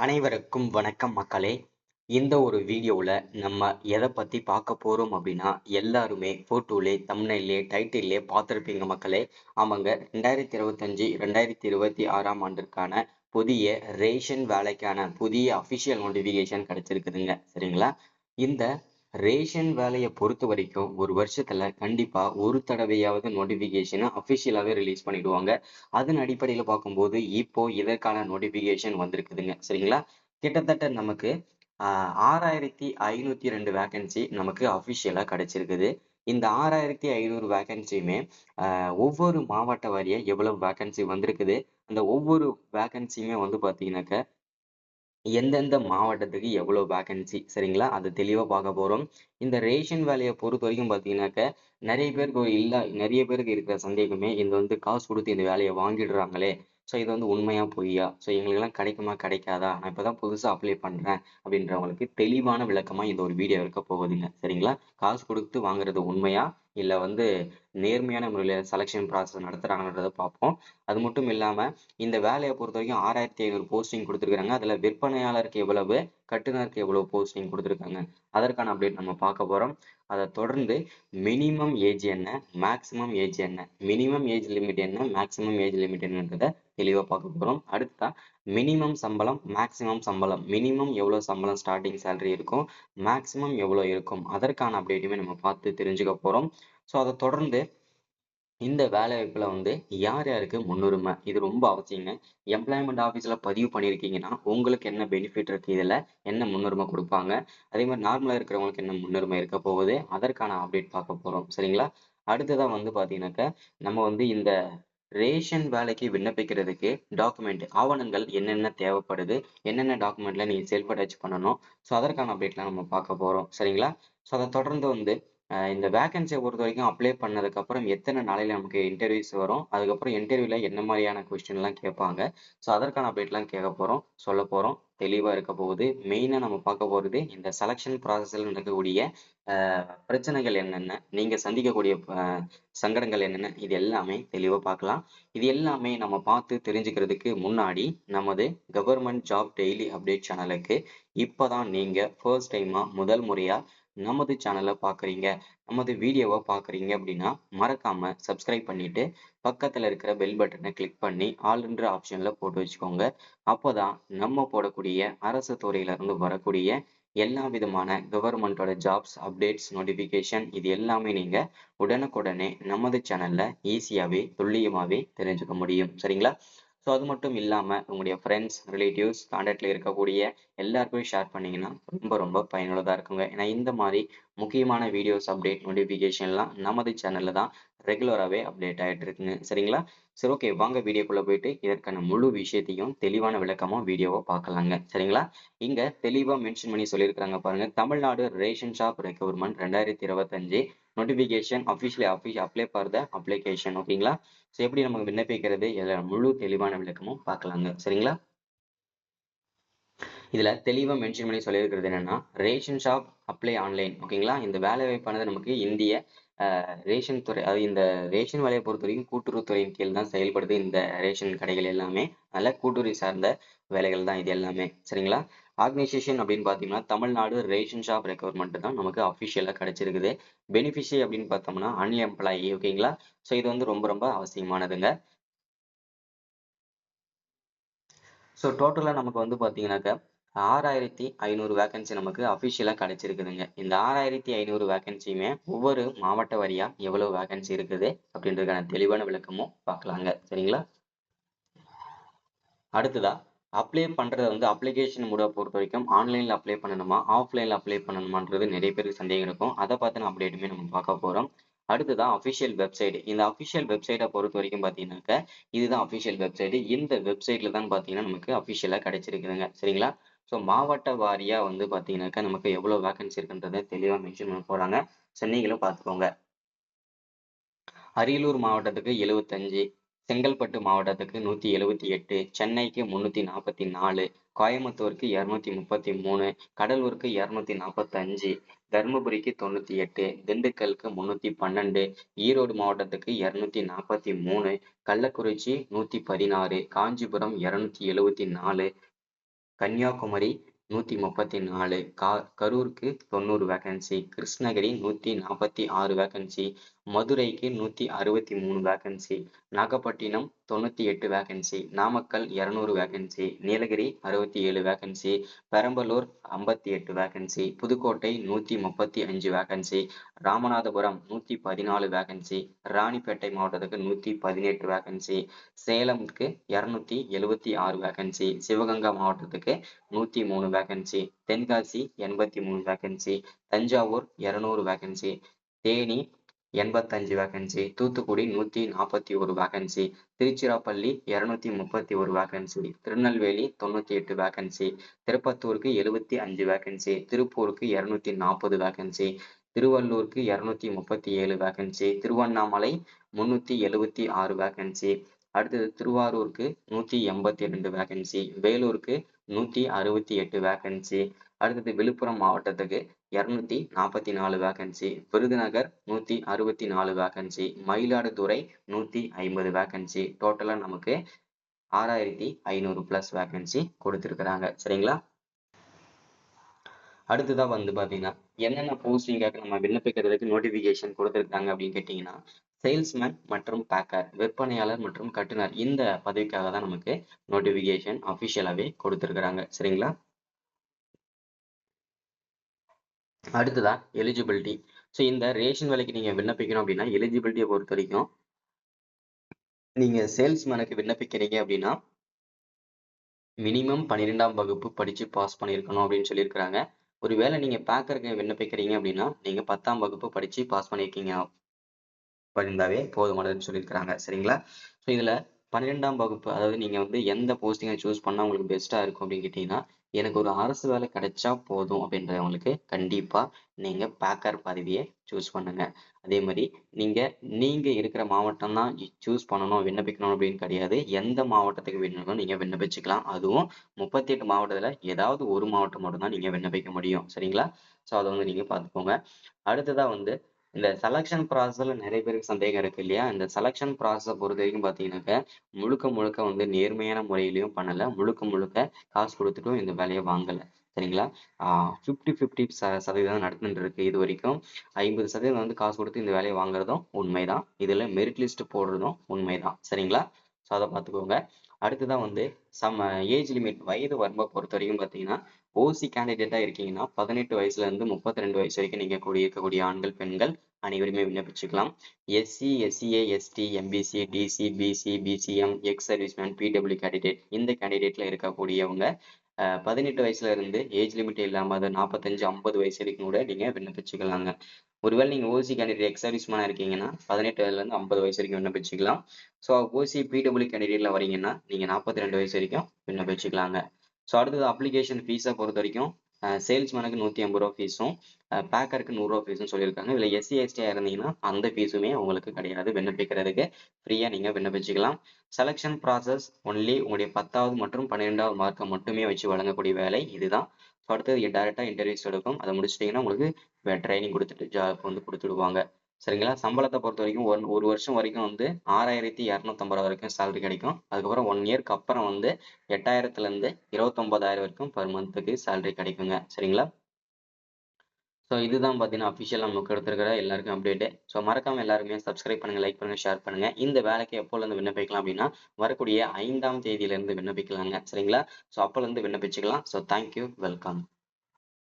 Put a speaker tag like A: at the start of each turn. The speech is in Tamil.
A: அனைவருக்கும் வணக்கம் மக்களே. இந்த ஒரு வீடியோவில் நம்ம எதை பற்றி பார்க்க போகிறோம் அப்படின்னா, எல்லாருமே ஃபோட்டோலே தம்ப்நெயிலே டைட்டில்லே பார்த்துருப்பீங்க மக்களே. ஆமாங்க, 2025 2026ஆம் ஆண்டிற்கான புதிய ரேஷன் வேலைக்கான புதிய அஃபிஷியல் நோட்டிஃபிகேஷன் கிடைச்சிருக்குதுங்க. சரிங்களா? இந்த ரேஷன் வேலையை பொறுத்த வரைக்கும் ஒரு வருஷத்துல கண்டிப்பா ஒரு தடவையாவது நோட்டிபிகேஷனை அஃபிஷியலாவே ரிலீஸ் பண்ணிடுவாங்க. அதன் அடிப்படையில பார்க்கும்போது இப்போ இதற்கான நோட்டிபிகேஷன் வந்திருக்குதுங்க. சரிங்களா? கிட்டத்தட்ட நமக்கு 6502 வேகன்சி நமக்கு அஃபிஷியலா கிடைச்சிருக்குது. இந்த 6500 வேகன்சியுமே ஒவ்வொரு மாவட்ட வாரியா எவ்வளவு வேகன்சி வந்திருக்குது, அந்த ஒவ்வொரு வேகன்சியுமே வந்து பார்த்தீங்கன்னாக்க எந்தெந்த மாவட்டத்துக்கு எவ்வளோ வேகன்சி, சரிங்களா? அது தெளிவா பார்க்க போறோம். இந்த ரேஷன் வேலையை பொறுத்த வரைக்கும் பார்த்தீங்கன்னாக்க, நிறைய பேருக்கு இருக்கிற சந்தேகமே, இந்த வந்து காசு கொடுத்து இந்த வேலையை வாங்கிடுறாங்களே, ஸோ இது வந்து உண்மையா பொய்யா? ஸோ எங்களுக்கெல்லாம் கிடைக்குமா கிடைக்காதா? நான் இப்பதான் புதுசா அப்ளை பண்றேன் அப்படின்றவங்களுக்கு தெளிவான விளக்கமா இந்த ஒரு வீடியோ இருக்க போகுதுங்க. சரிங்களா? காசு கொடுத்து வாங்குறது உண்மையா? இல்ல வந்து நேர்மையான முறையில செலக்ஷன் ப்ராசஸ் நடத்துறாங்கன்றத பார்ப்போம். அது மட்டும் இல்லாம இந்த வேலையை பொறுத்த வரைக்கும் 6500 போஸ்டிங் கொடுத்துருக்காங்க. அதுல விற்பனையாளருக்கு எவ்வளவு, கட்டுநருக்கு எவ்வளவு போஸ்டிங் கொடுத்துருக்காங்க, அதற்கான அப்டேட் நம்ம பார்க்க போறோம். அதை தொடர்ந்து மினிமம் ஏஜ் என்ன, மேக்சிமம் ஏஜ் என்ன, மினிமம் ஏஜ் லிமிட் என்ன, மேக்சிமம் ஏஜ் லிமிட் என்னன்றதை தெளிவா பார்க்க போறோம். அடுத்தா மினிமம் சம்பளம், மேக்சிமம் சம்பளம், மினிமம் எவ்வளவு சம்பளம் ஸ்டார்டிங் சேலரி இருக்கும், மேக்சிமம் எவ்வளவு இருக்கும், அதற்கான அப்டேட்டுமே நம்ம பார்த்து தெரிஞ்சுக்க போறோம். ஸோ அதை தொடர்ந்து இந்த வேலை வாய்ப்புல வந்து யார் யாருக்கு முன்னுரிமை, இது ரொம்ப அவசியங்க. எம்ப்ளாய்மெண்ட் ஆஃபீஸ்ல பதிவு பண்ணியிருக்கீங்கன்னா உங்களுக்கு என்ன பெனிஃபிட் இருக்கு, இதுல என்ன முன்னுரிமை கொடுப்பாங்க, அதே மாதிரி நார்மலா இருக்கிறவங்களுக்கு என்ன முன்னுரிமை இருக்க போகுது, அதற்கான அப்டேட் பார்க்க போறோம். சரிங்களா? அடுத்ததான் வந்து பாத்தீங்கன்னாக்க நம்ம வந்து இந்த ரேஷன் வேலைக்கு விண்ணப்பிக்கிறதுக்கு டாக்குமெண்ட் ஆவணங்கள் என்னென்ன தேவைப்படுது, என்னென்ன டாக்குமெண்ட்ல நீங்க செல்ஃப் அட்டாச் பண்ணணும், ஸோ அதற்கான அப்டேட்லாம் நம்ம பார்க்க போறோம். சரிங்களா? ஸோ அதை தொடர்ந்து வந்து இந்த வேகன்சியை பொறுத்த வரைக்கும் அப்ளை பண்ணதுக்கு அப்புறம் எத்தனை நாளையில நமக்கு இன்டர்வியூஸ் வரும், அதுக்கப்புறம் இன்டர்வியூல என்ன மாதிரியான கொஸ்டின்லாம் கேட்பாங்க, ஸோ அதற்கான அப்டேட்லாம் கேட்க போறோம், சொல்ல போறோம். தெளிவா இருக்க போகுது. மெயினா நம்ம பார்க்க போறது இந்த செலக்ஷன் ப்ராசஸ்ல நடக்கக்கூடிய பிரச்சனைகள் என்னென்ன, நீங்க சந்திக்கக்கூடிய சங்கடங்கள் என்னென்ன, இது எல்லாமே தெளிவா பார்க்கலாம். இது எல்லாமே நம்ம பார்த்து தெரிஞ்சுக்கிறதுக்கு முன்னாடி நமது கவர்மெண்ட் ஜாப் டெய்லி அப்டேட் சேனலுக்கு இப்பதான் நீங்க ஃபர்ஸ்ட் டைமா முதல் முறையா நமது சேனலை பார்க்குறீங்க, நமது வீடியோவை பார்க்குறீங்க அப்படின்னா மறக்காம சப்ஸ்கிரைப் பண்ணிட்டு பக்கத்துல இருக்கிற பெல் பட்டனை கிளிக் பண்ணி ஆல்ன்ற ஆப்ஷன்ல போட்டு வச்சுக்கோங்க. அப்போதான் நம்ம போடக்கூடிய அரசு துறையில இருந்து வரக்கூடிய எல்லா விதமான கவர்மெண்டோட ஜாப்ஸ் அப்டேட்ஸ் நோட்டிபிகேஷன் இது எல்லாமே நீங்க உடனுக்குடனே நமது சேனல்ல ஈஸியாவே துல்லியமாவே தெரிஞ்சுக்க முடியும். சரிங்களா? ஸோ அது மட்டும் இல்லாம உங்களுடைய ஃப்ரெண்ட்ஸ் ரிலேட்டிவ்ஸ் கான்டாக்ட்ல இருக்கக்கூடிய எல்லாருக்குமே ஷேர் பண்ணீங்கன்னா ரொம்ப ரொம்ப பயனுள்ளதா இருக்குங்க. ஏன்னா இந்த மாதிரி முக்கியமான வீடியோஸ் அப்டேட் நோட்டிபிகேஷன்லாம் நமது சேனல்ல தான் ரெகுலராகவே அப்டேட் ஆகிட்டு இருக்குங்க. சரிங்களா? சரி, ஓகே, வாங்க வீடியோக்குள்ள போயிட்டு இதற்கான முழு விஷயத்தையும் தெளிவான விளக்கமா வீடியோவை பார்க்கலாங்க. சரிங்களா? இங்க தெளிவா மென்ஷன் பண்ணி சொல்லியிருக்கிறாங்க பாருங்க. Tamil Nadu ration shop recruitment 2025 notification officially apply for the application. ஓகேங்களா? ஸோ எப்படி நமக்கு விண்ணப்பிக்கிறது, முழு தெளிவான விளக்கமும் பார்க்கலாங்க. சரிங்களா? இதுல தெளிவா மென்ஷன் பண்ணி சொல்லியிருக்கிறது என்னன்னா, ரேஷன் ஷாப் அப்ளை ஆன்லைன். ஓகேங்களா? இந்த வேலை வாய்ப்பானது நமக்கு இந்திய ரேஷன் துறை, அதாவது இந்த ரேஷன் வேலையை பொறுத்த வரைக்கும் கூட்டுறவுத்துறையின் கீழ் தான் செயல்படுது இந்த ரேஷன் கடைகள் எல்லாமே. அதனால கூட்டுறவு சார்ந்த வேலைகள் தான் இது எல்லாமே. சரிங்களா? ஆர்கனைசேஷன் அப்படின்னு பாத்தீங்கன்னா தமிழ்நாடு ரேஷன் ஷாப் ரெக்ரூட்மெண்ட் தான் நமக்கு அஃபிஷியலா கிடைச்சிருக்குது. பெனிஃபிஷியரி அப்படின்னு பார்த்தோம்னா அன்எம்ப்ளாயி. ஓகேங்களா? ஸோ இது வந்து ரொம்ப ரொம்ப அவசியமானதுங்க. ஸோ டோட்டலா நமக்கு வந்து பாத்தீங்கன்னாக்க 6500 வேகன்சி நமக்கு அஃபிஷியலா கிடைச்சிருக்குதுங்க. இந்த 6500 வேகன்சியுமே ஒவ்வொரு மாவட்ட வாரியா எவ்வளவு வேகன்சி இருக்குது அப்படின்றதுக்கான தெளிவான விளக்கமும் பார்க்கலாங்க. சரிங்களா? அடுத்ததா அப்ளை பண்றத வந்து அப்ளிகேஷன் மூட பொறுத்த வரைக்கும் ஆன்லைன்ல அப்ளை பண்ணணுமா, ஆஃப்லைன்ல அப்ளை பண்ணணுமான்றது நிறைய பேருக்கு சந்தேகம் இருக்கும். அதை பத்தின அப்டேட்டுமே நம்ம பார்க்க போறோம். அடுத்ததான் அஃபிஷியல் வெப்சைட். இந்த அஃபிஷியல் வெப்சைட்டை பொறுத்த வரைக்கும் பார்த்தீங்கன்னாக்க இதுதான் அஃபிஷியல் வெப்சைட். இந்த வெப்சைட்ல தான் பார்த்தீங்கன்னா நமக்கு அஃபிஷியலா கிடைச்சிருக்குதுங்க. சரிங்களா? ஸோ மாவட்ட வாரியா வந்து பார்த்தீங்கன்னாக்கா நமக்கு எவ்வளவு வேகன்சி இருக்குன்றதை தெளிவாக மென்ஷன் பண்ண போறாங்க. ஸோ நீங்களும் பார்த்துக்கோங்க. அரியலூர் மாவட்டத்துக்கு 75, செங்கல்பட்டு மாவட்டத்துக்கு 178, சென்னைக்கு 344, கோயம்புத்தூருக்கு 233, கடலூருக்கு 245, தருமபுரிக்கு 98, திண்டுக்கலுக்கு 312, ஈரோடு மாவட்டத்துக்கு 243, கள்ளக்குறிச்சி 116, காஞ்சிபுரம் 274, கன்னியாகுமரி 134, கரூருக்கு 90 வேகன்சி, கிருஷ்ணகிரி 146 வேகன்சி, மதுரைக்கு 163 vacancy, Nagapattinam 98 vacancy, Namakkal 200 vacancy, Nilgiri 67 vacancy, Perambalur 58 vacancy, Pudukkottai 135 vacancy, Ramanathapuram 114 vacancy, Ranipet மாவட்டத்துக்கு 118 வேகன்சி, சேலமுக்கு 276 வேகன்சி, சிவகங்கை மாவட்டத்துக்கு 103 vacancy, Tenkasi 83 vacancy, Thanjavur 200 vacancy, Theni 85 vacancy, Thoothukudi 141 vacancy, Tiruchirappalli 231 vacancy, Tirunelveli 98 vacancy, திருப்பத்தூருக்கு 75 வேகன்சி, திருப்பூருக்கு 240 வேகன்சி, திருவள்ளூருக்கு 237 வேகன்சி, திருவண்ணாமலை 376 வேகன்சி, அடுத்தது திருவாரூருக்கு 182 வேகன்சி, வேலூருக்கு 168 வேகன்சி, அடுத்தது விழுப்புரம் மாவட்டத்துக்கு 244 vacancy, Virudhunagar 164 vacancy, Mayiladuthurai 150 vacancy, டோட்டலா நமக்கு 6500 பிளஸ் வேகன்சி கொடுத்திருக்கிறாங்க. சரிங்களா? அடுத்ததா வந்து பாத்தீங்கன்னா என்னென்ன போஸ்டிங்காக நம்ம விண்ணப்பிக்கிறதுக்கு நோட்டிபிகேஷன் கொடுத்திருக்காங்க அப்படின்னு கேட்டீங்கன்னா, சேல்ஸ்மேன் மற்றும் பேக்கர், விற்பனையாளர் மற்றும் கட்டுனர், இந்த பதவிக்காக தான் நமக்கு நோட்டிபிகேஷன் அபிஷியலாவே கொடுத்திருக்கிறாங்க. சரிங்களா? அடுத்ததா எலிஜிபிலிட்டி. ஸோ இந்த ரேஷன் வேலைக்கு நீங்க விண்ணப்பிக்கணும் அப்படின்னா எலிஜிபிலிட்டியை பொறுத்த வரைக்கும் நீங்க சேல்ஸ்மேனுக்கு விண்ணப்பிக்கிறீங்க அப்படின்னா மினிமம் 12ஆம் வகுப்பு படிச்சு பாஸ் பண்ணியிருக்கணும் அப்படின்னு சொல்லியிருக்கிறாங்க. ஒருவேளை நீங்க பேக்கருக்கு விண்ணப்பிக்கிறீங்க அப்படின்னா நீங்க 10ஆம் வகுப்பு படிச்சு பாஸ் பண்ணியிருக்கீங்க பண்ணியிருந்தாவே போதுமானதுன்னு சொல்லியிருக்கிறாங்க. சரிங்களா? ஸோ இதுல 12ஆம் வகுப்பு, அதாவது நீங்க வந்து எந்த போஸ்டிங்கை சூஸ் பண்ணா உங்களுக்கு பெஸ்ட்டா இருக்கும் அப்படின்னு கேட்டீங்கன்னா, எனக்கு ஒரு அரசு வேலை கிடைச்சா போதும் அப்படின்றவங்களுக்கு கண்டிப்பா நீங்க பேக்கர் பதவியை சூஸ் பண்ணுங்க. அதே மாதிரி நீங்க நீங்க இருக்கிற மாவட்டம் தான் சூஸ் பண்ணணும் விண்ணப்பிக்கணும் அப்படின்னு கிடையாது. எந்த மாவட்டத்துக்கு வேணும்னாலும் நீங்க விண்ணப்பிச்சுக்கலாம். அதுவும் 38 மாவட்டத்துல ஏதாவது ஒரு மாவட்டம் மட்டும் தான் நீங்க விண்ணப்பிக்க முடியும். சரிங்களா? ஸோ அதை வந்து நீங்க பார்த்துக்கோங்க. அடுத்ததா வந்து இந்த செலக்ஷன் ப்ராசஸ்ல நிறைய பேருக்கு சந்தேகம் இருக்கு இல்லையா? இந்த செலக்ஷன் ப்ராசஸை பொறுத்த வரைக்கும் பார்த்தீங்கன்னாக்க முழுக்க முழுக்க வந்து நேர்மையான முறையிலையும் பண்ணல, முழுக்க முழுக்க காசு கொடுத்துட்டும் இந்த வேலையை வாங்கல. சரிங்களா? 50-50 சதவீதம் நடந்துட்டு இருக்கு. இது வரைக்கும் 50% வந்து காசு கொடுத்து இந்த வேலையை வாங்குறதும் உண்மைதான். இதுல மெரிட் லிஸ்ட் போடுறதும் உண்மைதான். சரிங்களா? ஸோ அதை பார்த்துக்கோங்க. அடுத்ததான் வந்து ஏஜ் லிமிட், வயது வரம்பை பொறுத்த வரைக்கும் பார்த்தீங்கன்னா, ஓசி கேண்டிடேட்டா இருக்கீங்கன்னா 18 வயசுல இருந்து 32 வயசு வரைக்கும் நீங்க இருக்கக்கூடிய ஆண்கள் பெண்கள் அனைவருமே விண்ணப்பிச்சுக்கலாம். SC, SCA, ST, MBC, DC, BC, BCM, ex serviceman, PW candidate, இந்த கேண்டிடேட்ல இருக்கக்கூடியவங்க 18 வயசுல இருந்து ஏஜ் லிமிட் இல்லாம அது 45-50 வயசு வரைக்கும் கூட நீங்க விண்ணப்பிச்சுக்கலாங்க. ஒருவேளை நீங்க ஓசி கேண்டிடேட் எக்ஸ் சர்வீஸ்மேனா இருக்கீங்கன்னா 18 வயசுல இருந்து 50 வயசு வரைக்கும் விண்ணப்பிச்சுக்கலாம். ஸோ ஓசி பிடபிள்யூ கேண்டிடேட்ல வரீங்கன்னா நீங்க 42 வயசு வரைக்கும் விண்ணப்பிச்சுக்கலாங்க. ஸோ அடுத்தது அப்ளிகேஷன் ஃபீஸை பொறுத்த வரைக்கும் சேல்ஸ்மேனுக்கு 150 ரூபா ஃபீஸும் பேக்கருக்கு 100 ரூபா ஃபீஸும் சொல்லியிருக்காங்க. இதுல எஸ்சி எஸ்டியா இருந்தீங்கன்னா அந்த ஃபீஸுமே உங்களுக்கு கிடையாது. விண்ணப்பிக்கிறதுக்கு ஃப்ரீயா நீங்க விண்ணப்பிச்சுக்கலாம். செலக்ஷன் ப்ராசஸ் ஒன்லி உங்களுடைய 10வது மற்றும் 12வது மார்க்கை மட்டுமே வச்சு வழங்கக்கூடிய வேலை இதுதான். ஸோ அடுத்தது டைரக்டா இன்டர்வியூஸ் எடுக்கும். அதை முடிச்சிட்டீங்கன்னா உங்களுக்கு ட்ரைனிங் கொடுத்துட்டு ஜாப் வந்து கொடுத்துடுவாங்க. சரிங்களா? சம்பளத்தை பொறுத்த வரைக்கும் ஒரு வருஷம் வரைக்கும் வந்து 6250 வரைக்கும் சேலரி கிடைக்கும். அதுக்கப்புறம் 1 இயர்க்கு அப்புறம் வந்து 8000ல இருந்து 29000 வரைக்கும் பர் மந்த்துக்கு சேலரி கிடைக்குங்க. சரிங்களா? ஸோ இதுதான் பார்த்தீங்கன்னா அஃபிஷியல் நமக்கு எடுத்திருக்கிற எல்லாருக்கும் அப்டேட்டு. ஸோ மறக்காம எல்லாருமே சப்ஸ்கிரைப் பண்ணுங்க, லைக் பண்ணுங்க, ஷேர் பண்ணுங்க. இந்த வேலைக்கு எப்போலேருந்து விண்ணப்பிக்கலாம் அப்படின்னா வரக்கூடிய 5ஆம் தேதியிலிருந்து விண்ணப்பிக்கலாங்க. சரிங்களா? ஸோ அப்போலேருந்து விண்ணப்பிச்சுக்கலாம். So thank you, welcome.